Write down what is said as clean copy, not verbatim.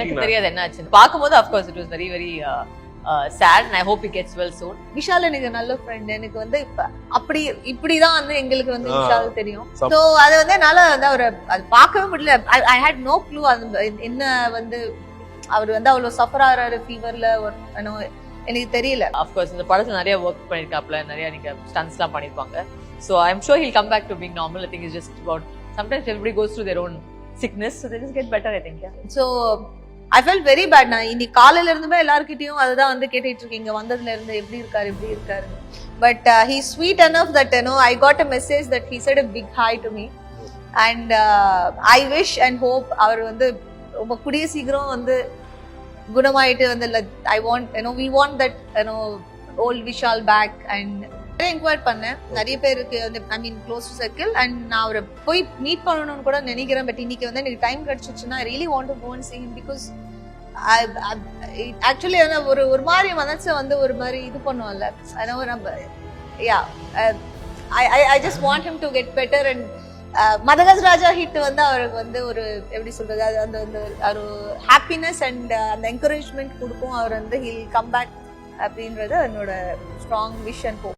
எனக்கு தெரியாது என்ன ஆச்சுன்னு. பார்க்கும்போது of course it was very very sad and I hope he gets well soon. Vishal எனக்கு நல்ல ஃப்ரெண்ட். எனக்கு வந்து அப்படி இப்படிதான் வந்து எங்களுக்கு வந்து விஷால் தெரியும். சோ அது வந்து என்னால வந்து அவரை அது பார்க்கவே முடியல. I had no clue என்ன வந்து அவர் வந்து அவ்வளவு சஃபர் ஆறாரு ஃபீவர்ல எனக்கு தெரியல. of course இந்த படத்துல நிறைய ஒர்க் பண்ணிருக்காப்ல, நிறைய நீங்க ஸ்டன்ட்ஸ்லாம் பண்ணிருப்பாங்க. So I'm sure he'll come back to being normal. I think it's just about sometimes everybody goes through their own sickness, so they just get better, I think. Yeah. So I felt very bad. நான் இன்னைக்கு காலையில இருந்துமே எல்லார்கிட்டயும் அதுதான் வந்து கேட்டுட்டு இருக்கீங்க, வந்ததுல இருந்து எப்படி இருக்காரு. But he's sweet enough that I got a message that he said a big hi to me, and I wish and hope அவர் வந்து ரொம்ப கூடிய சீக்கிரம் வந்து குணமாயிட்டு வந்து I want we want that old Vishal back. And enquire பண்ணேன் நிறைய பேருக்கு வந்து I mean close to circle. And நான் அவரை போய் மீட் பண்ணணும்னு கூட நினைக்கிறேன். பட் இன்னைக்கு வந்து எனக்கு டைம் கிடைச்சிச்சுன்னா I really want to go and see him because actually ஒரு மாதிரி மனசை வந்து ஒரு மாதிரி இது பண்ணுவோம்ல. நம்ம I just want him to get better. and Madhagaja Raja hit வந்து அவருக்கு வந்து ஒரு எப்படி சொல்றது, அது அந்த ஒரு ஹாப்பினஸ் அண்ட் அந்த என்கரேஜ்மெண்ட் கொடுக்கும். அவர் வந்து he'll come back அப்படின்றது என்னோட ஸ்ட்ராங் விஷன்.